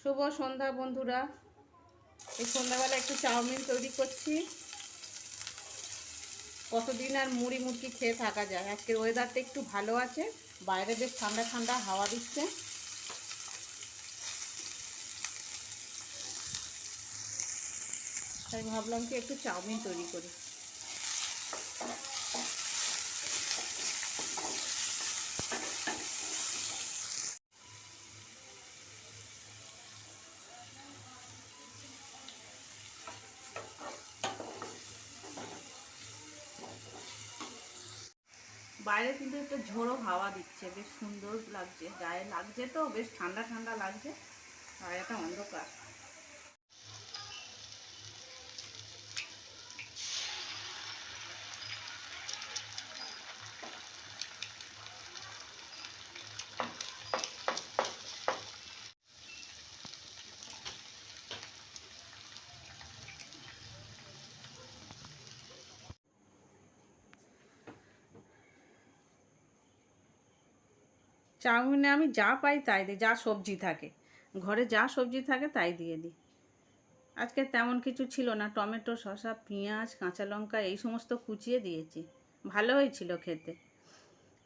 শুভ সন্ধ্যা বন্ধুরা। এই সন্ধ্যাবেলা একটু চাউমিন তৈরি করছি। কতদিন আর মুড়ি মুড়কি খেয়ে থাকা যায়। আজকের ওয়েদারটা একটু ভালো আছে, বাইরে বেশ ঠান্ডা ঠান্ডা হাওয়া দিচ্ছে। তাই ভাবলাম কি একটু চাউমিন তৈরি করি। বাইরে কিন্তু একটা ঝোড়ো হাওয়া দিচ্ছে, বেশ সুন্দর লাগছে, গায়ে লাগছে, তো বেশ ঠান্ডা ঠান্ডা লাগছে। আর একটা অন্ধকার। চাউমিনে আমি যা পাই তাই দিই, যা সবজি থাকে ঘরে, যা সবজি থাকে তাই দিয়ে দিই। আজকে তেমন কিছু ছিল না, টমেটো, শসা, পেঁয়াজ, কাঁচা লঙ্কা এই সমস্ত কুচিয়ে দিয়েছি। ভালো হয়েছিল খেতে।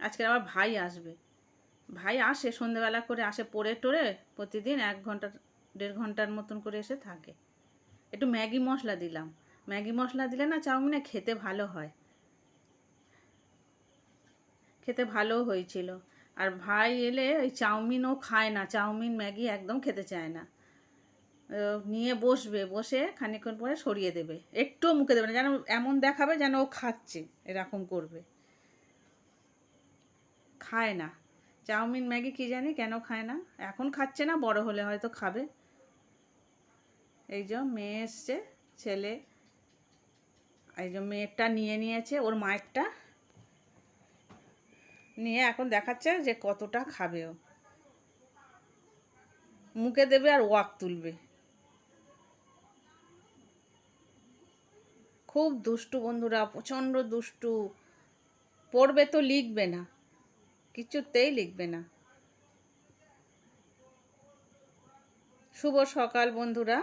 আজকে আবার ভাই আসবে। ভাই আসে সন্ধেবেলা করে, আসে পড়ে টোরে, প্রতিদিন 1 ঘন্টা 1.5 ঘন্টার মতন করে এসে থাকে। একটু ম্যাগি মশলা দিলাম। ম্যাগি মশলা দিলে না চাউমিনে খেতে ভালো হয়, খেতে ভালোও হয়েছিল। আর ভাই এলে ওই চাউমিনও খায় না, চাউমিন ম্যাগি একদম খেতে চায় না। নিয়ে বসবে, বসে খানিকক্ষণ পরে সরিয়ে দেবে, একটুও মুখে দেবে না, যেন এমন দেখাবে যেন ও খাচ্ছে, এরকম করবে। খায় না চাউমিন ম্যাগি, কি জানি কেন খায় না। এখন খাচ্ছে না, বড় হলে হয়তো খাবে। এই যে মেয়ে এসছে, ছেলে, এই যে মেয়েরটা নিয়ে নিয়েছে, ওর মায়েরটা নিয়ে এখন দেখাচ্ছে যে কতটা খাবে ও। মুখে দেবে আর ওয়াক তুলবে। খুব দুষ্টু বন্ধুরা, প্রচণ্ড দুষ্টু। পড়বে তো লিখবে না, কিছুতেই লিখবে না। শুভ সকাল বন্ধুরা।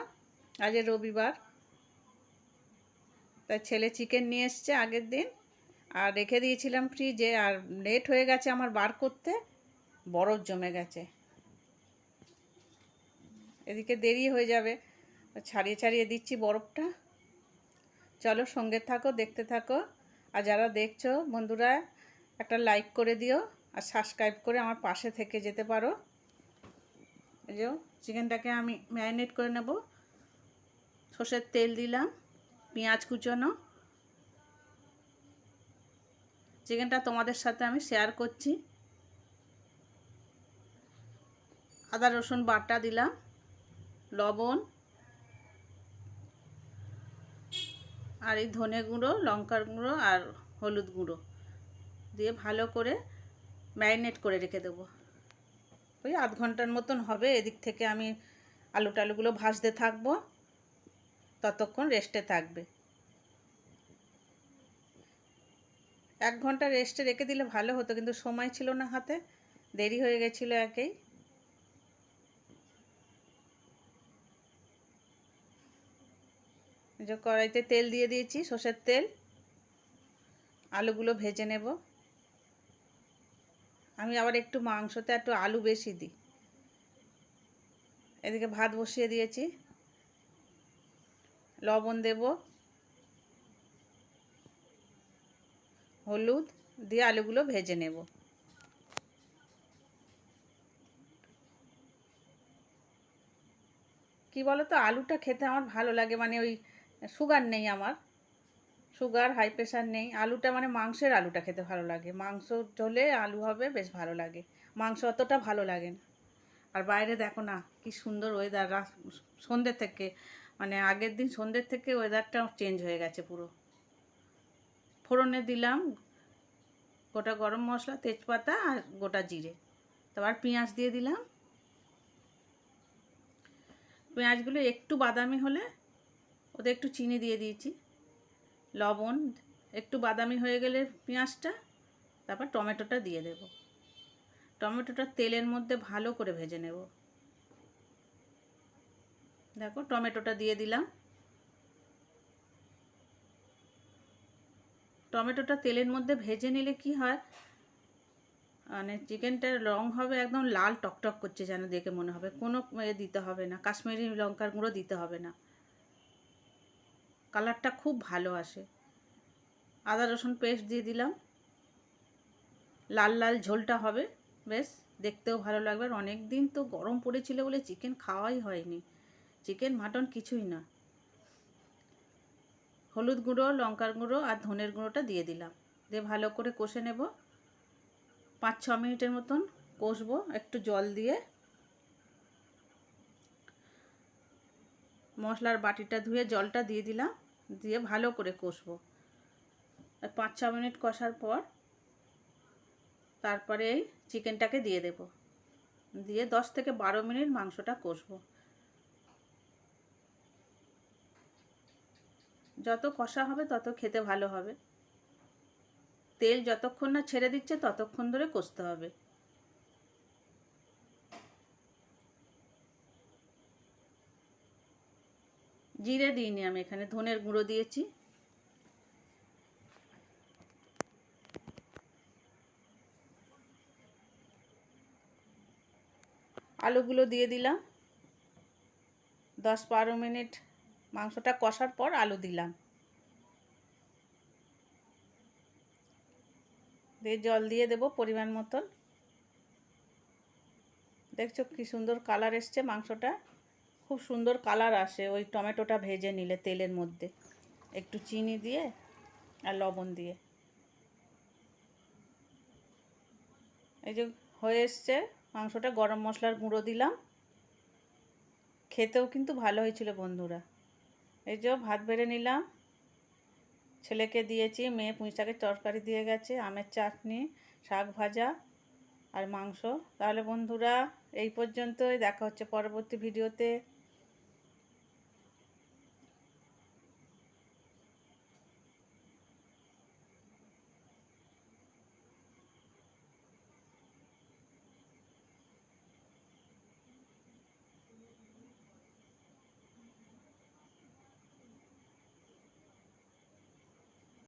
আজ রবিবার, তাই ছেলে চিকেন নিয়ে এসছে আগের দিন, আর রেখে দিয়েছিলাম ফ্রিজে। আর লেট হয়ে গেছে আমার বার করতে, বরফ জমে গেছে। এদিকে দেরি হয়ে যাবে, ছাড়িয়ে ছাড়িয়ে দিচ্ছি বরফটা। চলো সঙ্গে থাকো, দেখতে থাকো। আর যারা দেখছো বন্ধুরা, একটা লাইক করে দিও, আর সাবস্ক্রাইব করে আমার পাশে থেকে যেতে পারো। এই যে চিকেনটাকে আমি ম্যারিনেট করে নেব। সর্ষের তেল দিলাম, পেঁয়াজ কুচোনো। চিকেনটা তোমাদের সাথে আমি শেয়ার করছি। আদা রসুন বাটা দিলাম, লবণ, আর এই ধনে গুঁড়ো, লঙ্কার গুঁড়ো আর হলুদ গুঁড়ো দিয়ে ভালো করে ম্যারিনেট করে রেখে দেবো। ওই 1/2 ঘন্টার মতন হবে। এদিক থেকে আমি আলু টালুগুলো ভাজতে থাকবো, ততক্ষণ রেস্টে থাকবে। 1 ঘন্টা রেস্টে রেখে দিলে ভালো হতো, কিন্তু সময় ছিল না হাতে, দেরি হয়ে গেছিলো একেই। যে কড়াইতে তেল দিয়ে দিয়েছি, সর্ষের তেল। আলুগুলো ভেজে নেব। আমি আবার একটু মাংসতে একটু আলু বেশি দিই। এদিকে ভাত বসিয়ে দিয়েছি, লবণ দেব, হলুদ দিয়ে আলুগুলো ভেজে নেব। কি বলো তো, আলুটা খেতে আমার ভালো লাগে, মানে ওই সুগার নেই আমার, সুগার হাই প্রেশার নেই। আলুটা মানে মাংসের আলুটা খেতে ভালো লাগে, মাংস ঝোলে আলু হবে বেশ ভালো লাগে, মাংস অতটা ভালো লাগে না। আর বাইরে দেখো না কি সুন্দর ওয়েদার, সন্ধ্যে থেকে, মানে আগের দিন সন্ধ্যের থেকে ওয়েদারটা চেঞ্জ হয়ে গেছে পুরো। ফোড়নে দিলাম গোটা গরম মশলা, তেজপাতা আর গোটা জিরে। তারপর পেঁয়াজ দিয়ে দিলাম। পেঁয়াজগুলো একটু বাদামি হলে ওতে একটু চিনি দিয়ে দিয়েছি, লবণ। একটু বাদামি হয়ে গেলে পেঁয়াজটা, তারপর টমেটোটা দিয়ে দেব। টমেটোটা তেলের মধ্যে ভালো করে ভেজে নেব। দেখো টমেটোটা দিয়ে দিলাম। টমেটোটা তেলের মধ্যে ভেজে নিলে কি হয়, মানে চিকেনটার রং হবে একদম লাল টকটক করছে, যেন দেখে মনে হবে। কোনো দিতে হবে না, কাশ্মীরি লঙ্কার গুঁড়ো দিতে হবে না, কালারটা খুব ভালো আসে। আদা রসুন পেস্ট দিয়ে দিলাম। লাল লাল ঝোলটা হবে, বেশ দেখতেও ভালো লাগবে। আর অনেক দিন তো গরম পড়েছিল বলে চিকেন খাওয়াই হয়নি, চিকেন মাটন কিছুই না। হলুদ গুঁড়ো, লঙ্কার গুঁড়ো আর ধনের গুঁড়োটা দিয়ে দিলাম, দিয়ে ভালো করে কষে নেব। 5-6 মিনিটের মতন কষবো একটু জল দিয়ে। মশলার বাটিটা ধুয়ে জলটা দিয়ে দিলাম, দিয়ে ভালো করে কষবো। আর 5-6 মিনিট কষার পর তারপরে এই চিকেনটাকে দিয়ে দেব, দিয়ে 10 থেকে 12 মিনিট মাংসটা কষবো। যত কষা হবে তত খেতে ভালো হবে। তেল যতক্ষণ না ছেড়ে দিচ্ছে ততক্ষণ ধরে কষতে হবে। জিরে দিইনি আমি, এখানে ধনের গুঁড়ো দিয়েছি। আলুগুলো দিয়ে দিলাম। 10-12 মিনিট মাংসটা কষার পর আলু দিলাম, দিয়ে জল দিয়ে দেব পরিমাণ মতন। দেখছো কি সুন্দর কালার এসছে মাংসটা, খুব সুন্দর কালার আসে ওই টমেটোটা ভেজে নিলে তেলের মধ্যে, একটু চিনি দিয়ে আর লবণ দিয়ে। এই যে হয়ে এসছে মাংসটা, গরম মশলার গুঁড়ো দিলাম। খেতেও কিন্তু ভালো হয়েছিল বন্ধুরা। এই যে ভাত বেড়ে নিলাম, ছেলেকে দিয়েছি, মেয়ে পুঁই শাকের তরকারি দিয়ে গেছে, আমের চাটনি, শাক ভাজা আর মাংস। তাহলে বন্ধুরা এই পর্যন্তই, দেখা হচ্ছে পরবর্তী ভিডিওতে।